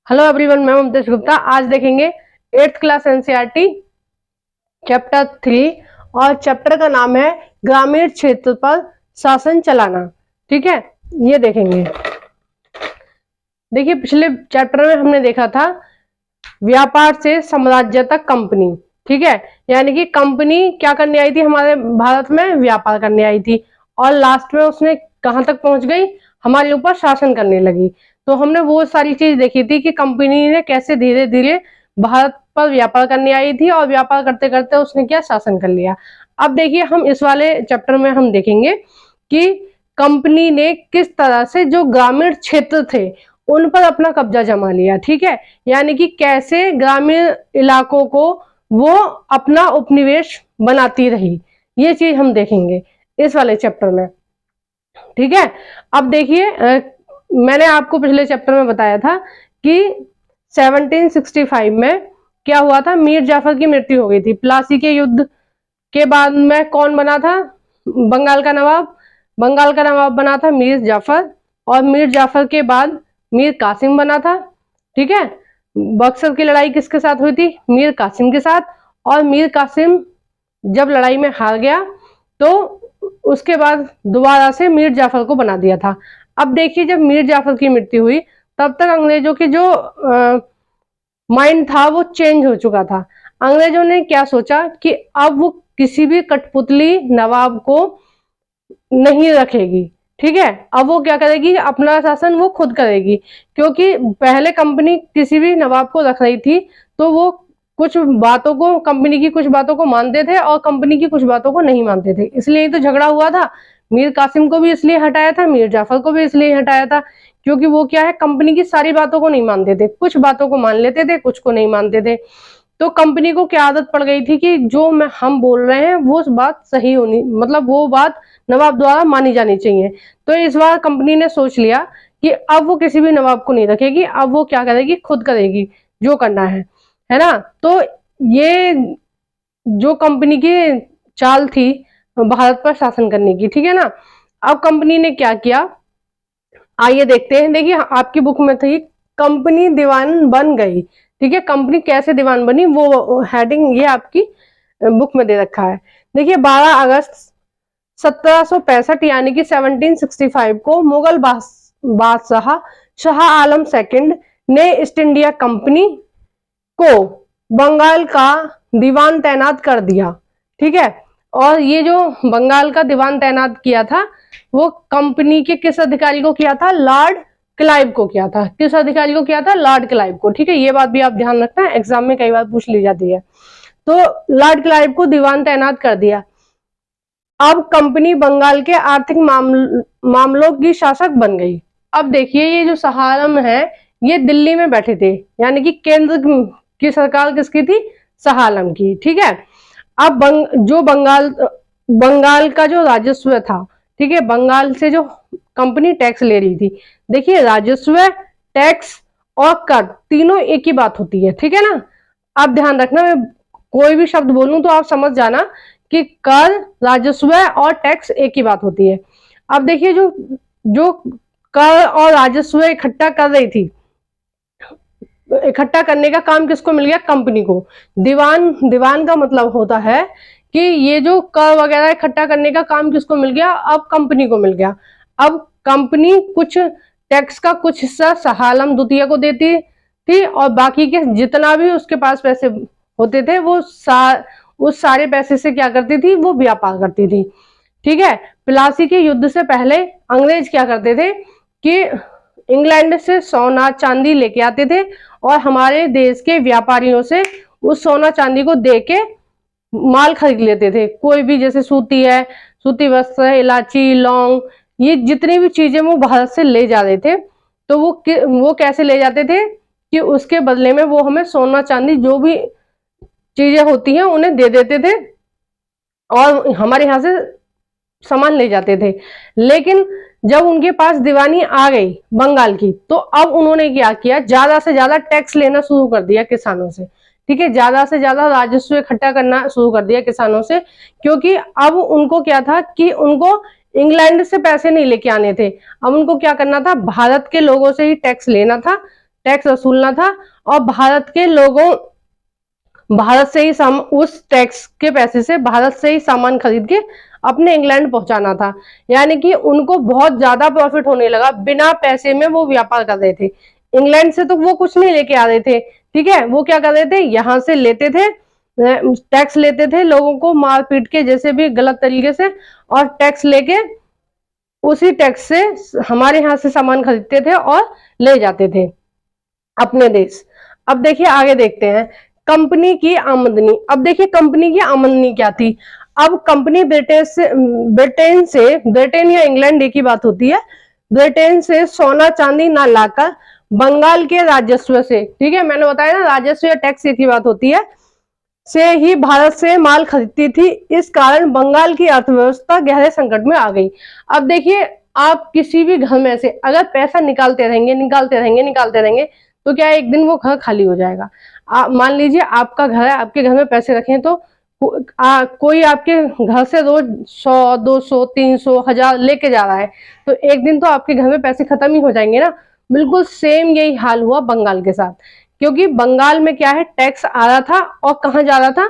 Hello everyone, मैं ममतेश गुप्ता। आज देखेंगे 8th क्लास एनसीईआरटी चैप्टर 3 और चैप्टर का नाम है ग्रामीण क्षेत्र पर शासन चलाना। ठीक है, ये देखेंगे। देखिए, पिछले चैप्टर में हमने देखा था व्यापार से साम्राज्य तक कंपनी। ठीक है, यानी कि कंपनी क्या करने आई थी, हमारे भारत में व्यापार करने आई थी और लास्ट में उसने कहां तक पहुंच गई, हमारे ऊपर शासन करने लगी। तो हमने वो सारी चीज देखी थी कि कंपनी ने कैसे धीरे धीरे भारत पर व्यापार करने आई थी और व्यापार करते करते उसने क्या शासन कर लिया। अब देखिए, हम इस वाले चैप्टर में हम देखेंगे कि कंपनी ने किस तरह से जो ग्रामीण क्षेत्र थे उन पर अपना कब्जा जमा लिया। ठीक है, यानी कि कैसे ग्रामीण इलाकों को वो अपना उपनिवेश बनाती रही, ये चीज हम देखेंगे इस वाले चैप्टर में। ठीक है, अब देखिए, मैंने आपको पिछले चैप्टर में बताया था कि 1765 में क्या हुआ था, मीर जाफर की मृत्यु हो गई थी। प्लासी के युद्ध के बाद में कौन बना था, बंगाल का नवाब। बंगाल का नवाब बना था मीर जाफर और मीर जाफर के बाद मीर कासिम बना था। ठीक है, बक्सर की लड़ाई किसके साथ हुई थी, मीर कासिम के साथ। और मीर कासिम जब लड़ाई में हार गया तो उसके बाद दोबारा से मीर जाफर को बना दिया था। अब देखिए, जब मीर जाफर की मृत्यु हुई तब तक अंग्रेजों की जो माइंड था वो चेंज हो चुका था। अंग्रेजों ने क्या सोचा कि अब वो किसी भी कठपुतली नवाब को नहीं रखेगी। ठीक है, अब वो क्या करेगी, अपना शासन वो खुद करेगी। क्योंकि पहले कंपनी किसी भी नवाब को रख रही थी तो वो कुछ बातों को, कंपनी की कुछ बातों को मानते थे और कंपनी की कुछ बातों को नहीं मानते थे। इसलिए तो झगड़ा हुआ था। मीर कासिम को भी इसलिए हटाया था, मीर जाफर को भी इसलिए हटाया था, क्योंकि वो क्या है, कंपनी की सारी बातों को नहीं मानते थे। कुछ बातों को मान लेते थे, कुछ को नहीं मानते थे। तो कंपनी को क्या आदत पड़ गई थी कि जो हम बोल रहे हैं वो बात सही होनी, मतलब वो बात नवाब द्वारा मानी जानी चाहिए। तो इस बार कंपनी ने सोच लिया कि अब वो किसी भी नवाब को नहीं रखेगी, अब वो क्या करेगी, खुद करेगी जो करना है ना। तो ये जो कंपनी की चाल थी भारत पर शासन करने की। ठीक है ना। अब कंपनी ने क्या किया, आइए देखते हैं। देखिए, आपकी बुक में थी कंपनी दीवान बन गई। ठीक है, कंपनी कैसे दीवान बनी वो हेडिंग ये आपकी बुक में दे रखा है। देखिए, 12 अगस्त 1765 यानी कि 1765 को मुगल बादशाह शाह आलम सेकंड ने ईस्ट इंडिया कंपनी को बंगाल का दीवान तैनात कर दिया। ठीक है, और ये जो बंगाल का दीवान तैनात किया था वो कंपनी के किस अधिकारी को किया था, लॉर्ड क्लाइव को किया था। किस अधिकारी को किया था, लॉर्ड क्लाइव को। ठीक है, ये बात भी आप ध्यान रखना, एग्जाम में कई बार पूछ ली जाती है। तो लॉर्ड क्लाइव को दीवान तैनात कर दिया। अब कंपनी बंगाल के आर्थिक मामलों की शासक बन गई। अब देखिए, ये जो शाह आलम है ये दिल्ली में बैठे थे, यानी कि केंद्र की सरकार किसकी थी, शाह आलम की। ठीक है, अब जो बंगाल का जो राजस्व था, ठीक है, बंगाल से जो कंपनी टैक्स ले रही थी, देखिए राजस्व, टैक्स और कर तीनों एक ही बात होती है। ठीक है ना। आप ध्यान रखना, मैं कोई भी शब्द बोलूं तो आप समझ जाना कि कर, राजस्व और टैक्स एक ही बात होती है। अब देखिए, जो कर और राजस्व इकट्ठा कर रही थी, इकट्ठा करने का काम किसको मिल गया, कंपनी को। दीवान का मतलब होता है कि ये जो कर वगैरह इकट्ठा करने का काम किसको मिल गया, अब कंपनी को मिल गया। अब कंपनी कुछ टैक्स का कुछ हिस्सा शाह आलम द्वितीय को देती थी और बाकी के जितना भी उसके पास पैसे होते थे वो उस सारे पैसे से क्या करती थी, वो व्यापार करती थी। ठीक है, प्लासी के युद्ध से पहले अंग्रेज क्या करते थे कि इंग्लैंड से सोना चांदी लेके आते थे और हमारे देश के व्यापारियों से उस सोना चांदी को दे के माल खरीद लेते थे। कोई भी, जैसे सूती है, सूती वस्त्र है, इलायची, लौंग, ये जितनी भी चीजें वो भारत से ले जा रहे थे तो वो कैसे ले जाते थे कि उसके बदले में वो हमें सोना चांदी जो भी चीजें होती हैं उन्हें दे देते थे और हमारे यहाँ से सामान ले जाते थे। लेकिन जब उनके पास दीवानी आ गई बंगाल की तो अब उन्होंने क्या किया, ज्यादा से ज्यादा टैक्स लेना शुरू कर दिया किसानों से। ठीक है, ज्यादा से ज्यादा राजस्व इकट्ठा करना शुरू कर दिया किसानों से, क्योंकि अब उनको क्या था कि उनको इंग्लैंड से पैसे नहीं लेके आने थे, अब उनको क्या करना था, भारत के लोगों से ही टैक्स लेना था टैक्स वसूलना था और भारत के लोगों, भारत से ही उस टैक्स के पैसे से भारत से ही सामान खरीद के अपने इंग्लैंड पहुंचाना था। यानी कि उनको बहुत ज्यादा प्रॉफिट होने लगा, बिना पैसे में वो व्यापार कर रहे थे। इंग्लैंड से तो वो कुछ नहीं लेके आ रहे थे, ठीक है, वो क्या कर रहे थे, यहाँ से लेते थे, टैक्स लेते थे, लोगों को मार पीट के जैसे भी गलत तरीके से, और टैक्स लेके उसी टैक्स से हमारे यहाँ से सामान खरीदते थे और ले जाते थे अपने देश। अब देखिए आगे देखते हैं कंपनी की आमदनी। अब देखिए कंपनी की आमदनी क्या थी। अब कंपनी ब्रिटेन या इंग्लैंड एक ही बात होती है, ब्रिटेन से सोना चांदी ना लाकर बंगाल के राजस्व से, ठीक है, मैंने बताया ना राजस्व या टैक्स एक ही बात होती है, से ही भारत से माल खरीदती थी। इस कारण बंगाल की अर्थव्यवस्था गहरे संकट में आ गई। अब देखिए आप किसी भी घर में से अगर पैसा निकालते रहेंगे तो क्या एक दिन वो घर खाली हो जाएगा। मान लीजिए आपका घर है, आपके घर में पैसे रखे हैं, तो कोई आपके घर से रोज 100, 200, 300, 1000 लेके जा रहा है, तो एक दिन तो आपके घर में पैसे खत्म ही हो जाएंगे ना। बिल्कुल सेम यही हाल हुआ बंगाल के साथ, क्योंकि बंगाल में क्या है, टैक्स आ रहा था और कहाँ जा रहा था,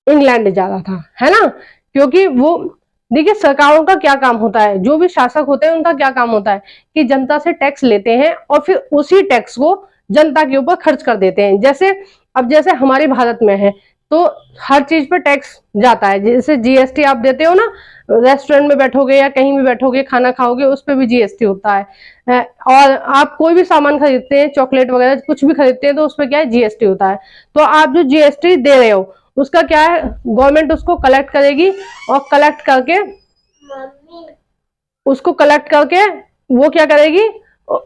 इंग्लैंड जा रहा था, है ना। क्योंकि वो देखिए सरकारों का क्या काम होता है, जो भी शासक होते हैं उनका क्या काम होता है कि जनता से टैक्स लेते हैं और फिर उसी टैक्स को जनता के ऊपर खर्च कर देते हैं। जैसे हमारे भारत में है तो हर चीज पर टैक्स जाता है। जैसे जीएसटी आप देते हो ना, रेस्टोरेंट में बैठोगे या कहीं भी बैठोगे खाना खाओगे उस पर भी जीएसटी होता है। और आप कोई भी सामान खरीदते हैं, चॉकलेट वगैरह कुछ भी खरीदते हैं तो उस पर क्या है, जीएसटी होता है। तो आप जो जीएसटी दे रहे हो उसका क्या है, गवर्नमेंट उसको कलेक्ट करेगी और कलेक्ट करके वो क्या करेगी,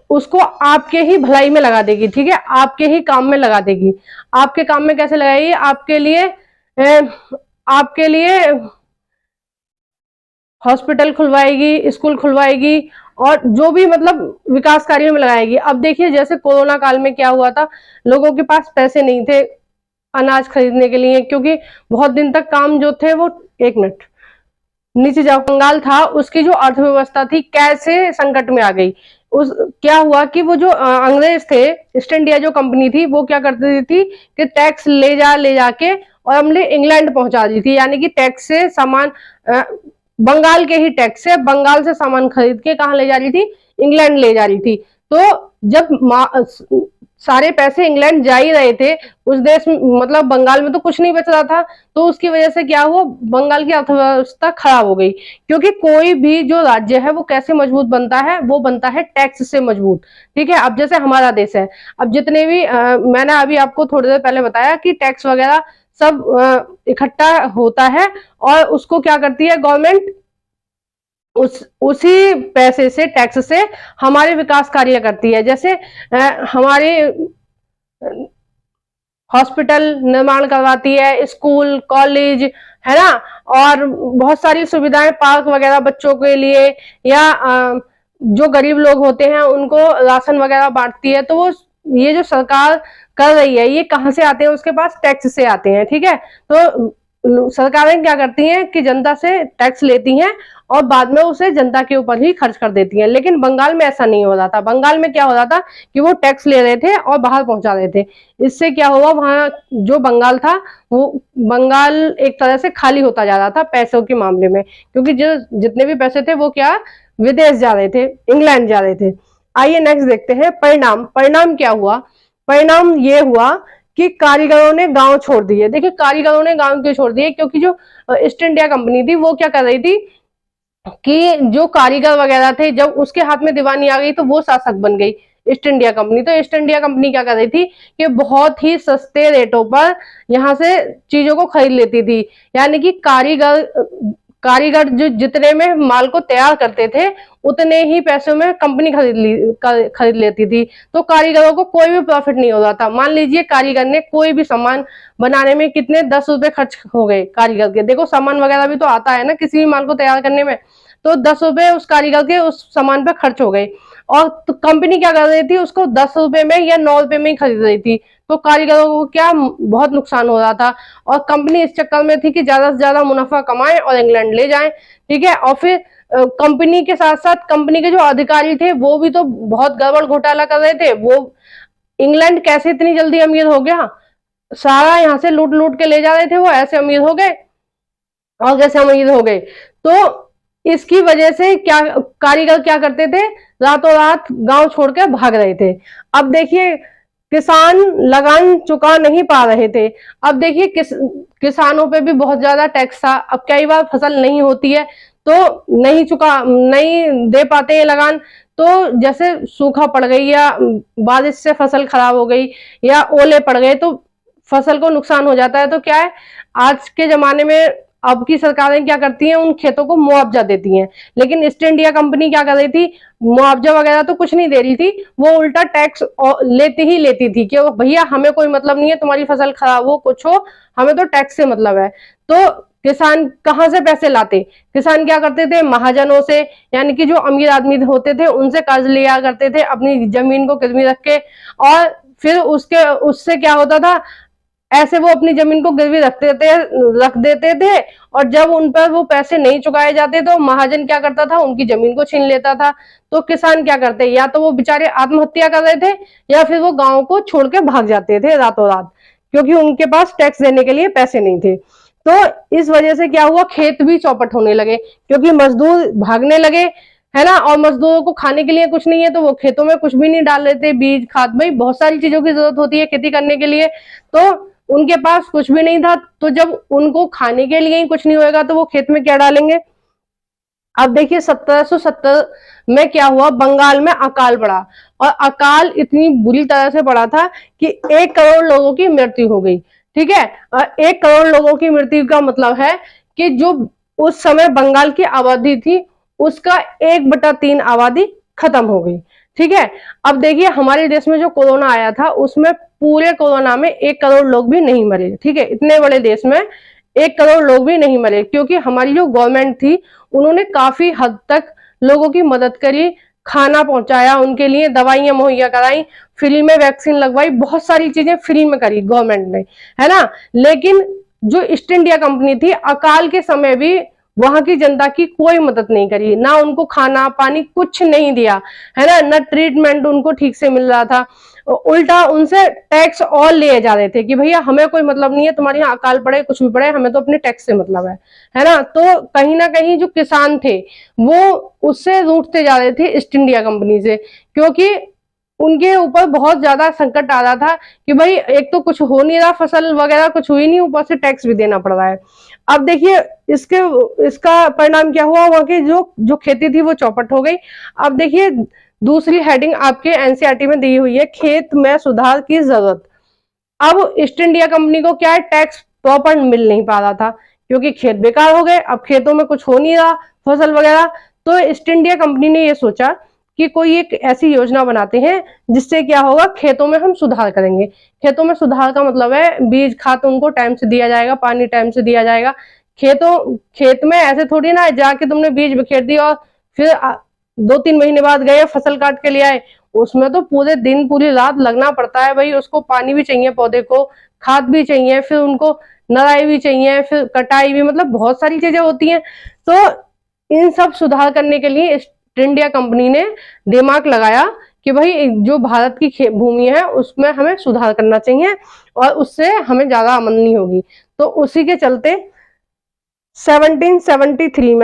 उसको आपके ही भलाई में लगा देगी, ठीक है, आपके ही काम में लगा देगी। आपके काम में कैसे लगाएगी, आपके लिए हॉस्पिटल खुलवाएगी, स्कूल खुलवाएगी और जो भी मतलब विकास कार्यों में लगाएगी। अब देखिए जैसे कोरोना काल में क्या हुआ था, लोगों के पास पैसे नहीं थे अनाज खरीदने के लिए, क्योंकि बहुत दिन तक काम जो थे वो, एक मिनट नीचे जाओ, बंगाल था उसकी जो अर्थव्यवस्था थी कैसे संकट में आ गई। क्या हुआ कि वो जो अंग्रेज थे, ईस्ट इंडिया जो कंपनी थी, वो क्या करती थी कि टैक्स ले जाके और हमने इंग्लैंड पहुंचा दी थी। यानी कि टैक्स से सामान, बंगाल के ही टैक्स से, बंगाल से सामान खरीद के कहाँ ले जा रही थी, इंग्लैंड ले जा रही थी। तो जब सारे पैसे इंग्लैंड जा ही रहे थे, उस देश में मतलब बंगाल में तो कुछ नहीं बच रहा था, तो उसकी वजह से क्या हुआ, बंगाल की अर्थव्यवस्था खराब हो गई। क्योंकि कोई भी जो राज्य है वो कैसे मजबूत बनता है, वो बनता है टैक्स से मजबूत, ठीक है। अब जैसे हमारा देश है, अब जितने भी मैंने अभी आपको थोड़ी देर पहले बताया कि टैक्स वगैरह सब इकट्ठा होता है और उसको क्या करती है गवर्नमेंट, उसी पैसे से, टैक्स से हमारे विकास कार्य करती है। जैसे हमारे हॉस्पिटल निर्माण करवाती है, स्कूल कॉलेज, है ना, और बहुत सारी सुविधाएं, पार्क वगैरह बच्चों के लिए, या जो गरीब लोग होते हैं उनको राशन वगैरह बांटती है। तो वो ये जो सरकार कर रही है ये कहाँ से आते हैं, उसके पास टैक्स से आते हैं, ठीक है। तो सरकारें क्या करती हैं कि जनता से टैक्स लेती हैं और बाद में उसे जनता के ऊपर ही खर्च कर देती हैं। लेकिन बंगाल में ऐसा नहीं हो रहा था। बंगाल में क्या हो रहा था कि वो टैक्स ले रहे थे और बाहर पहुंचा रहे थे। इससे क्या हुआ, वहां जो बंगाल था वो बंगाल एक तरह से खाली होता जा रहा था पैसों के मामले में, क्योंकि जो जितने भी पैसे थे वो क्या विदेश जा रहे थे, इंग्लैंड जा रहे थे। आइए नेक्स्ट देखते हैं परिणाम क्या हुआ। परिणाम ये हुआ कि कारीगरों ने गांव छोड़ दिए। देखिए कारीगरों ने गांव क्यों छोड़ दिए, क्योंकि जो ईस्ट इंडिया कंपनी थी वो क्या कर रही थी कि जो कारीगर वगैरह थे, जब उसके हाथ में दीवानी आ गई तो वो शासक बन गई ईस्ट इंडिया कंपनी। तो ईस्ट इंडिया कंपनी क्या कर रही थी कि बहुत ही सस्ते रेटों पर यहाँ से चीजों को खरीद लेती थी। यानी कि कारीगर जो जितने में माल को तैयार करते थे उतने ही पैसों में कंपनी खरीद लेती थी। तो कारीगरों को कोई भी प्रॉफिट नहीं हो रहा था। मान लीजिए कारीगर ने कोई भी सामान बनाने में कितने 10 रुपए खर्च हो गए कारीगर के। देखो सामान वगैरह भी तो आता है ना किसी भी माल को तैयार करने में, तो 10 रुपए उस कारीगर के उस सामान पर खर्च हो गए। और तो कंपनी क्या कर रही थी, उसको 10 रुपए में या 9 रुपए में ही खरीद रही थी। तो कारीगरों को क्या बहुत नुकसान हो रहा था। और कंपनी इस चक्कर में थी कि ज्यादा से ज्यादा मुनाफा कमाए और इंग्लैंड ले जाए, ठीक है। और फिर कंपनी के साथ साथ कंपनी के जो अधिकारी थे वो भी तो बहुत गड़बड़ घोटाला कर रहे थे। वो इंग्लैंड कैसे इतनी जल्दी अमीर हो गया, सारा यहाँ से लूट लूट के ले जा रहे थे, वो ऐसे अमीर हो गए और कैसे अमीर हो गए। तो इसकी वजह से क्या कारीगर क्या करते थे, रातों रात गांव छोड़कर भाग रहे थे। अब देखिए किसान लगान चुका नहीं पा रहे थे। अब देखिए किसानों पे भी बहुत ज्यादा टैक्स था। अब कई बार फसल नहीं होती है तो नहीं दे पाते हैं लगान। तो जैसे सूखा पड़ गई या बारिश से फसल खराब हो गई या ओले पड़ गए तो फसल को नुकसान हो जाता है। तो क्या है, आज के जमाने में अब की सरकारें क्या करती हैं, उन खेतों को मुआवजा देती हैं। लेकिन ईस्ट इंडिया कंपनी क्या कर रही थी, मुआवजा वगैरह तो कुछ नहीं दे रही थी, वो उल्टा टैक्स लेती थी कि भैया हमें कोई मतलब नहीं है, तुम्हारी फसल खराब हो कुछ हो, हमें तो टैक्स से मतलब है। तो किसान कहां से पैसे लाते, किसान क्या करते थे, महाजनों से, यानी कि जो अमीर आदमी होते थे उनसे कर्ज लिया करते थे अपनी जमीन को गिरवी रख के। और फिर उससे क्या होता था, ऐसे वो अपनी जमीन को गिरवी रख देते थे और जब उन पर वो पैसे नहीं चुकाए जाते तो महाजन क्या करता था, उनकी जमीन को छीन लेता था। तो किसान क्या करते, या तो वो बेचारे आत्महत्या कर रहे थे या फिर वो गांव को छोड़ के भाग जाते थे रातों रात, क्योंकि उनके पास टैक्स देने के लिए पैसे नहीं थे। तो इस वजह से क्या हुआ, खेत भी चौपट होने लगे, क्योंकि मजदूर भागने लगे, है ना। और मजदूरों को खाने के लिए कुछ नहीं है तो वो खेतों में कुछ भी नहीं डाल रहे थे, बीज खाद, भाई बहुत सारी चीजों की जरूरत होती है खेती करने के लिए, तो उनके पास कुछ भी नहीं था। तो जब उनको खाने के लिए ही कुछ नहीं होएगा तो वो खेत में क्या डालेंगे। अब देखिए 1770 में क्या हुआ, बंगाल में अकाल पड़ा और अकाल इतनी बुरी तरह से पड़ा था कि 1 करोड़ लोगों की मृत्यु हो गई। ठीक है, 1 करोड़ लोगों की मृत्यु का मतलब है कि जो उस समय बंगाल की आबादी थी उसका 1/3 आबादी खत्म हो गई। ठीक है, अब देखिए हमारे देश में जो कोरोना आया था उसमें पूरे कोरोना में 1 करोड़ लोग भी नहीं मरे। ठीक है, इतने बड़े देश में 1 करोड़ लोग भी नहीं मरे, क्योंकि हमारी जो गवर्नमेंट थी उन्होंने काफी हद तक लोगों की मदद करी, खाना पहुंचाया, उनके लिए दवाइयां मुहैया कराई, फ्री में वैक्सीन लगवाई, बहुत सारी चीजें फ्री में करी गवर्नमेंट ने, है ना। लेकिन जो ईस्ट इंडिया कंपनी थी, अकाल के समय भी वहां की जनता की कोई मदद नहीं करी, ना उनको खाना पानी कुछ नहीं दिया, है ना, न ट्रीटमेंट उनको ठीक से मिल रहा था, उल्टा उनसे टैक्स और लिए जा रहे थे कि भैया हमें कोई मतलब नहीं है, तुम्हारे यहाँ अकाल पड़े कुछ भी पड़े, हमें तो अपने टैक्स से मतलब है ना। तो कहीं ना कहीं जो किसान थे वो उससे रूठते जा रहे थे ईस्ट इंडिया कंपनी से, क्योंकि उनके ऊपर बहुत ज्यादा संकट आ रहा था कि भाई एक तो कुछ हो नहीं रहा, फसल वगैरह कुछ हुई नहीं, ऊपर से टैक्स भी देना पड़ रहा है। अब देखिए इसका परिणाम क्या हुआ, वहां की जो खेती थी वो चौपट हो गई। अब देखिए दूसरी हेडिंग आपके एनसीईआरटी में दी हुई है, खेत में सुधार की जरूरत। अब ईस्ट इंडिया कंपनी को क्या है, टैक्स प्रॉपर मिल नहीं पा रहा था क्योंकि खेत बेकार हो गए, अब खेतों में कुछ हो नहीं रहा फसल वगैरह। तो ईस्ट इंडिया कंपनी ने ये सोचा कि कोई एक ऐसी योजना बनाते हैं जिससे क्या होगा, खेतों में हम सुधार करेंगे। खेतों में सुधार का मतलब है बीज खाद उनको टाइम से दिया जाएगा, पानी टाइम से दिया जाएगा। खेत में ऐसे थोड़ी ना जाके तुमने बीज बिखेर दिया और फिर 2-3 महीने बाद गए फसल काट के ले आए, उसमें तो पूरे दिन पूरी रात लगना पड़ता है भाई, उसको पानी भी चाहिए, पौधे को खाद भी चाहिए, फिर उनको नराई भी चाहिए, फिर कटाई भी, मतलब बहुत सारी चीजें होती हैं। तो इन सब सुधार करने के लिए ईस्ट इंडिया कंपनी ने दिमाग लगाया कि भाई जो भारत की भूमि है उसमें हमें सुधार करना चाहिए और उससे हमें ज्यादा आमदनी होगी। तो उसी के चलते 1773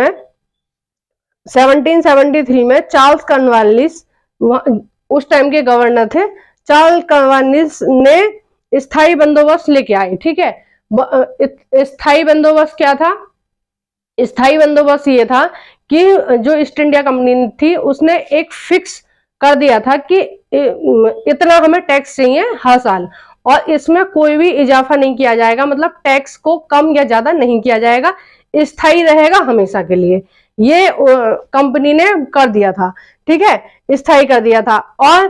में चार्ल्स कॉर्नवालिस उस टाइम के गवर्नर थे, चार्ल्स कॉर्नवालिस ने स्थायी बंदोबस्त लेके आए। ठीक है, स्थायी बंदोबस्त क्या था, स्थायी बंदोबस्त ये था कि जो ईस्ट इंडिया कंपनी थी उसने एक फिक्स कर दिया था कि इतना हमें टैक्स चाहिए हर साल और इसमें कोई भी इजाफा नहीं किया जाएगा, मतलब टैक्स को कम या ज्यादा नहीं किया जाएगा, स्थायी रहेगा हमेशा के लिए। ये कंपनी ने कर दिया था। ठीक है, स्थायी कर दिया था। और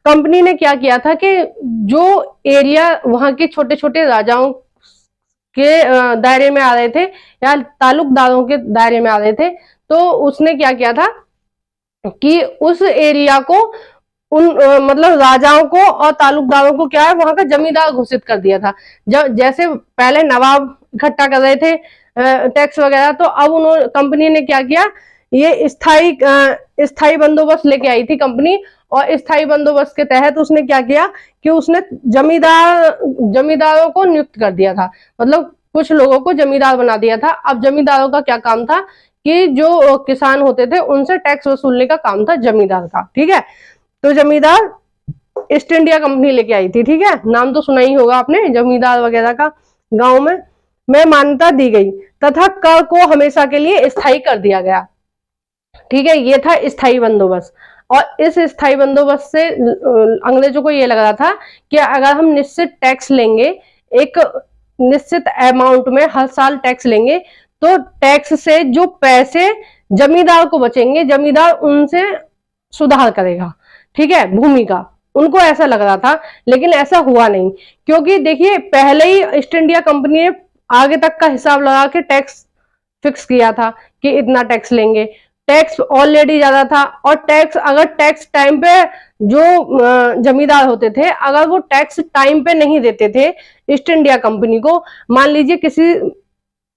कंपनी ने क्या किया था कि जो एरिया वहां के छोटे छोटे राजाओं के दायरे में आ रहे थे या तालुकदारों के दायरे में आ रहे थे, तो उसने क्या किया था कि उस एरिया को मतलब राजाओं को और तालुकदारों को क्या है, वहां का जमींदार घोषित कर दिया था। जब जैसे पहले नवाब इकट्ठा कर रहे थे टैक्स वगैरह, तो अब उन्होंने कंपनी ने क्या किया ये स्थायी बंदोबस्त लेके आई थी कंपनी। और स्थायी बंदोबस्त के तहत उसने क्या किया कि उसने जमींदारों को नियुक्त कर दिया था, मतलब कुछ लोगों को जमींदार बना दिया था। अब जमींदारों का क्या काम था कि जो किसान होते थे उनसे टैक्स वसूलने का काम था जमींदार का, ठीक है। तो जमींदार ईस्ट इंडिया कंपनी लेके आई थी, ठीक है, नाम तो सुना ही होगा आपने जमींदार वगैरह का। गांव में मान्यता दी गई तथा कर को हमेशा के लिए स्थायी कर दिया गया, ठीक है। ये था स्थायी बंदोबस्त। और इस स्थायी बंदोबस्त से अंग्रेजों को ये लग रहा था कि अगर हम निश्चित टैक्स लेंगे, एक निश्चित अमाउंट में हर साल टैक्स लेंगे, तो टैक्स से जो पैसे जमींदार को बचेंगे, जमींदार उनसे सुधार करेगा, ठीक है, भूमि का। उनको ऐसा लग रहा था, लेकिन ऐसा हुआ नहीं, क्योंकि देखिए पहले ही ईस्ट इंडिया कंपनी ने आगे तक का हिसाब लगा के टैक्स फिक्स किया था कि इतना टैक्स लेंगे। टैक्स ऑलरेडी ज्यादा था, और अगर टैक्स टाइम पे जो जमींदार होते थे, अगर वो टैक्स टाइम पे नहीं देते थे ईस्ट इंडिया कंपनी को, मान लीजिए किसी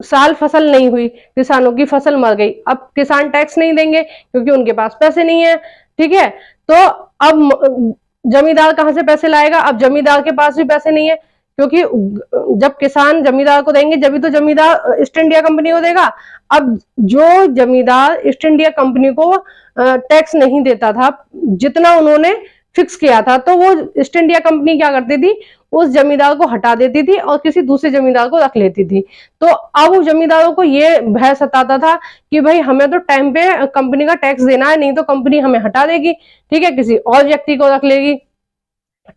साल फसल नहीं हुई, किसानों की फसल मर गई, अब किसान टैक्स नहीं देंगे क्योंकि उनके पास पैसे नहीं है, ठीक है। तो अब जमींदार कहां से पैसे लाएगा? अब जमींदार के पास भी पैसे नहीं है, क्योंकि जब किसान जमींदार को देंगे जब भी तो जमींदार ईस्ट इंडिया कंपनी को देगा। अब जो जमींदार ईस्ट इंडिया कंपनी को टैक्स नहीं देता था जितना उन्होंने फिक्स किया था, तो वो ईस्ट इंडिया कंपनी क्या करती थी, उस जमींदार को हटा देती थी और किसी दूसरे जमींदार को रख लेती थी। तो अब जमींदारों को ये भय सताता था कि भाई हमें तो टाइम पे कंपनी का टैक्स देना है, नहीं तो कंपनी हमें हटा देगी, ठीक है, किसी और व्यक्ति को रख लेगी,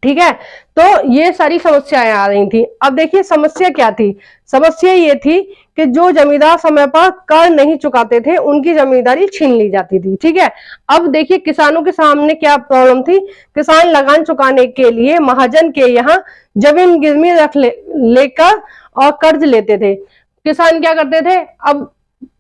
ठीक है। तो ये सारी समस्याएं आ रही थी। अब देखिए समस्या क्या थी, समस्या ये थी कि जो जमींदार समय पर कर नहीं चुकाते थे उनकी जमींदारी छीन ली जाती थी, ठीक है। अब देखिए किसानों के सामने क्या प्रॉब्लम थी, किसान लगान चुकाने के लिए महाजन के यहाँ जमीन गिरवी रख लेकर और कर्ज लेते थे। किसान क्या करते थे, अब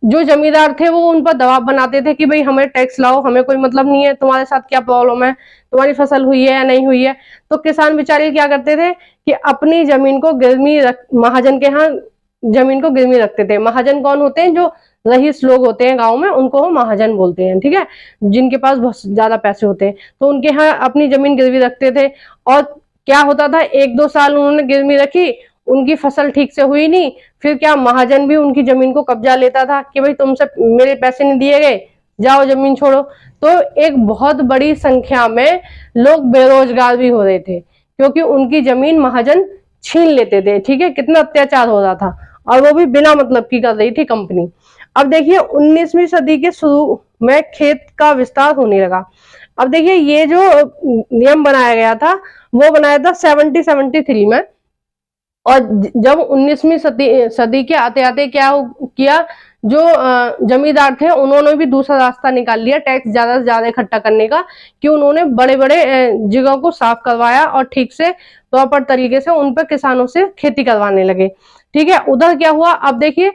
जो जमींदार थे वो उन पर दबाव बनाते थे कि भाई हमें टैक्स लाओ, हमें कोई मतलब नहीं है, तुम्हारे साथ क्या प्रॉब्लम है, तुम्हारी फसल हुई है या नहीं हुई है। तो किसान बेचारे क्या करते थे कि अपनी जमीन को गिरवी महाजन के यहाँ जमीन को गिरवी रखते थे। महाजन कौन होते हैं? जो रईस लोग होते हैं गांव में, उनको वो महाजन बोलते हैं, ठीक है, जिनके पास बहुत ज्यादा पैसे होते हैं। तो उनके यहाँ अपनी जमीन गिरवी रखते थे, और क्या होता था, 1-2 साल उन्होंने गिरवी रखी, उनकी फसल ठीक से हुई नहीं, फिर क्या महाजन भी उनकी जमीन को कब्जा लेता था कि भाई तुमसे मेरे पैसे नहीं दिए गए, जाओ जमीन छोड़ो। तो एक बहुत बड़ी संख्या में लोग बेरोजगार भी हो रहे थे, क्योंकि उनकी जमीन महाजन छीन लेते थे, ठीक है। कितना अत्याचार हो रहा था, और वो भी बिना मतलब की कर रही थी कंपनी। अब देखिए 19वीं सदी के शुरू में खेत का विस्तार होने लगा। अब देखिए ये जो नियम बनाया गया था वो बनाया था 1773 में, और जब 19वीं सदी के आते आते क्या किया, जो जमींदार थे उन्होंने भी दूसरा रास्ता निकाल लिया टैक्स ज्यादा से ज्यादा इकट्ठा करने का, कि उन्होंने बड़े बड़े जगहों को साफ करवाया और ठीक से प्रॉपर तरीके से उन पर किसानों से खेती करवाने लगे, ठीक है। उधर क्या हुआ, अब देखिए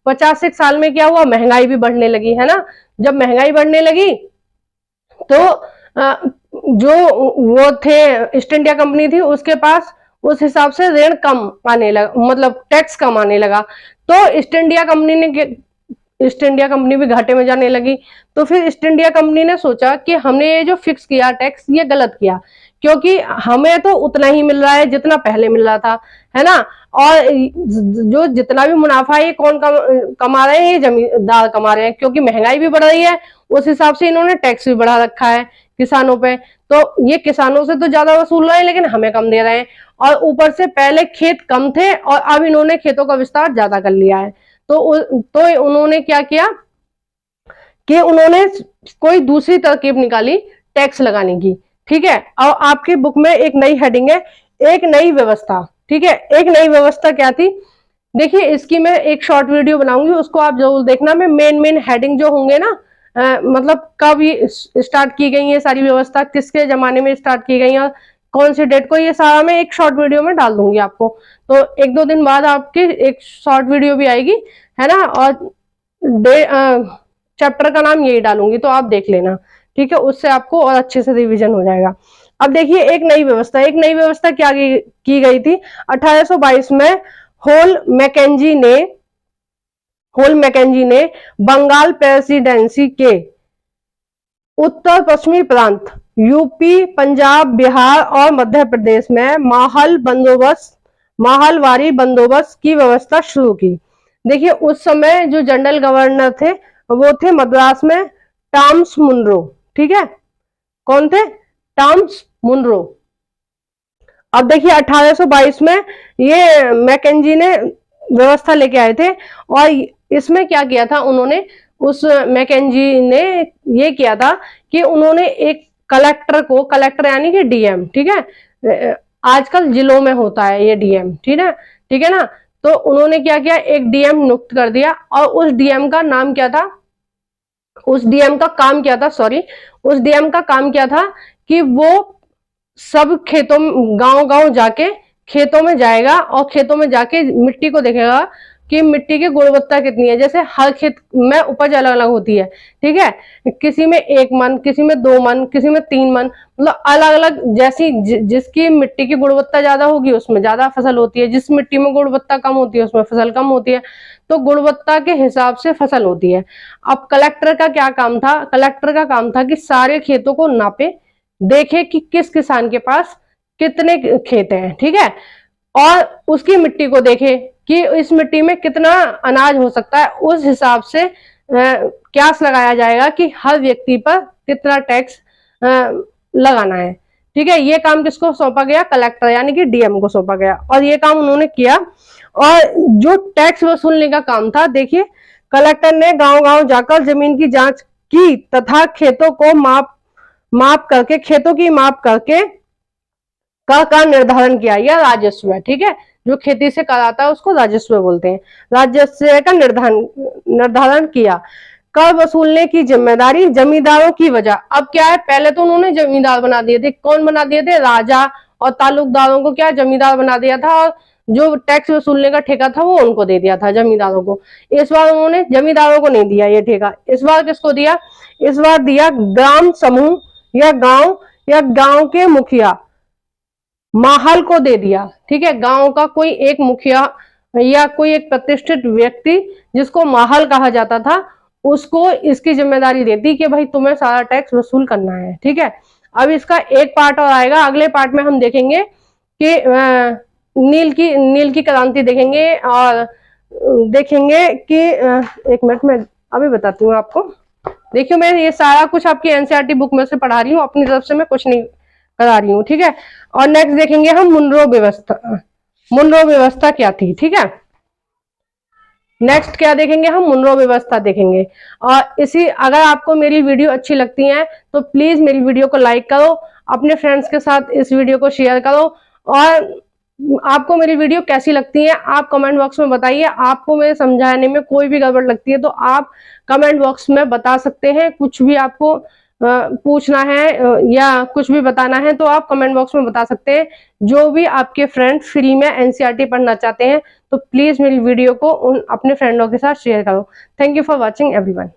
50 साल में क्या हुआ, महंगाई भी बढ़ने लगी, है ना। जब महंगाई बढ़ने लगी तो जो वो थे ईस्ट इंडिया कंपनी थी उसके पास उस हिसाब से ऋण कम आने लगा, मतलब टैक्स कम आने लगा। तो ईस्ट इंडिया कंपनी भी घाटे में जाने लगी। तो फिर ईस्ट इंडिया कंपनी ने सोचा कि हमने ये जो फिक्स किया टैक्स ये गलत किया, क्योंकि हमें तो उतना ही मिल रहा है जितना पहले मिल रहा था, है ना। और जो जितना भी मुनाफा है ये कौन कमा रहे हैं, ये जमींदार कमा रहे हैं, क्योंकि महंगाई भी बढ़ रही है, उस हिसाब से इन्होंने टैक्स भी बढ़ा रखा है किसानों पे। तो ये किसानों से तो ज्यादा वसूल रहे हैं लेकिन हमें कम दे रहे हैं, और ऊपर से पहले खेत कम थे और अब इन्होंने खेतों का विस्तार ज्यादा कर लिया है। तो उन्होंने क्या किया कि उन्होंने कोई दूसरी तरकीब निकाली टैक्स लगाने की, ठीक है। और आपकी बुक में एक नई हेडिंग है, एक नई व्यवस्था, ठीक है। एक नई व्यवस्था क्या थी, देखिए इसकी मैं एक शॉर्ट वीडियो बनाऊंगी, उसको आप जरूर देखना। मैं मेन हेडिंग जो होंगे ना, मतलब कब ये स्टार्ट की गई है सारी व्यवस्था, किसके जमाने में स्टार्ट की गई और कौन सी डेट को, ये सारा मैं एक शॉर्ट वीडियो में डाल दूंगी आपको। तो 1-2 दिन बाद आपकी एक शॉर्ट वीडियो भी आएगी, है ना, और चैप्टर का नाम यही डालूंगी, तो आप देख लेना, ठीक है। उससे आपको और अच्छे से रिवीजन हो जाएगा। अब देखिए एक नई व्यवस्था क्या की गई थी 1822 में। हॉल मैकेंजी होल मैकेंजी ने बंगाल प्रेसिडेंसी के उत्तर पश्चिमी प्रांत यूपी, पंजाब, बिहार और मध्य प्रदेश में माहलवारी बंदोबस्त की व्यवस्था शुरू की। देखिए उस समय जो जनरल गवर्नर थे वो थे मद्रास में टॉमस मुनरो, ठीक है, कौन थे? Thomas Munro. अब देखिए 1822 में ये मैकेंजी ने व्यवस्था लेके आए थे और इसमें क्या किया था उन्होंने, उस मैकेंजी ने ये किया था कि उन्होंने एक कलेक्टर यानी कि डीएम, ठीक है, आजकल जिलों में होता है ये डीएम, ठीक है ना, तो उन्होंने क्या किया, एक डीएम नियुक्त कर दिया और उस डीएम का काम क्या था कि वो सब खेतों, गांव जाके खेतों में जाएगा और खेतों में जाके मिट्टी को देखेगा कि मिट्टी की गुणवत्ता कितनी है। जैसे हर खेत में उपज अलग अलग होती है, ठीक है, किसी में 1 मन, किसी में 2 मन, किसी में 3 मन, मतलब अलग अलग, जैसी जिसकी मिट्टी की गुणवत्ता ज्यादा होगी उसमें ज्यादा फसल होती है, जिस मिट्टी में गुणवत्ता कम होती है उसमें फसल कम होती है, तो गुणवत्ता के हिसाब से फसल होती है। अब कलेक्टर का काम था कि सारे खेतों को नापे, देखे कि किस किसान के पास कितने खेत हैं, ठीक है, और उसकी मिट्टी को देखे कि इस मिट्टी में कितना अनाज हो सकता है, उस हिसाब से क्यास लगाया जाएगा कि हर व्यक्ति पर कितना टैक्स लगाना है, ठीक है। ये काम किसको सौंपा गया? कलेक्टर यानी कि डीएम को सौंपा गया और ये काम उन्होंने किया। और जो टैक्स वसूलने का काम था, देखिए कलेक्टर ने गांव-गांव जाकर जमीन की जांच की तथा खेतों की माप करके कर का निर्धारण किया। यह राजस्व है, ठीक है, जो खेती से कर आता है उसको राजस्व बोलते हैं। राजस्व का निर्धारण किया। कर वसूलने की जिम्मेदारी जमींदारों की वजह। अब क्या है, पहले तो उन्होंने जमींदार बना दिए थे। कौन बना दिए थे? राजा और तालुकदारों को क्या जमींदार बना दिया था और जो टैक्स वसूलने का ठेका था वो उनको दे दिया था, जमींदारों को। इस बार उन्होंने जमींदारों को नहीं दिया ये ठेका। इस बार किसको दिया? इस बार दिया ग्राम समूह या गांव के मुखिया माहल को दे दिया, ठीक है। गांव का कोई एक मुखिया या कोई एक प्रतिष्ठित व्यक्ति जिसको माहल कहा जाता था, उसको इसकी जिम्मेदारी देती कि भाई तुम्हें सारा टैक्स वसूल करना है, ठीक है। अब इसका एक पार्ट और आएगा, अगले पार्ट में हम देखेंगे कि नील की क्रांति देखेंगे और देखेंगे कि एक मिनट में अभी बताती हूँ आपको। देखियो मैं ये सारा कुछ आपकी एनसीईआरटी बुक में से पढ़ा रही हूँ, अपनी तरफ से मैं कुछ नहीं करा रही हूँ, ठीक है। और नेक्स्ट देखेंगे हम मुनरो व्यवस्था क्या थी, ठीक है। नेक्स्ट क्या देखेंगे हम? मुनरो व्यवस्था देखेंगे। और अगर आपको मेरी वीडियो अच्छी लगती है तो प्लीज मेरी वीडियो को लाइक करो, अपने फ्रेंड्स के साथ इस वीडियो को शेयर करो और आपको मेरी वीडियो कैसी लगती है आप कमेंट बॉक्स में बताइए। आपको मेरे समझाने में कोई भी गड़बड़ लगती है तो आप कमेंट बॉक्स में बता सकते हैं। कुछ भी आपको पूछना है या कुछ भी बताना है तो आप कमेंट बॉक्स में बता सकते हैं। जो भी आपके फ्रेंड फ्री में एनसीईआरटी पढ़ना चाहते हैं तो प्लीज मेरी वीडियो को अपने फ्रेंडों के साथ शेयर करो। Thank you for watching everyone.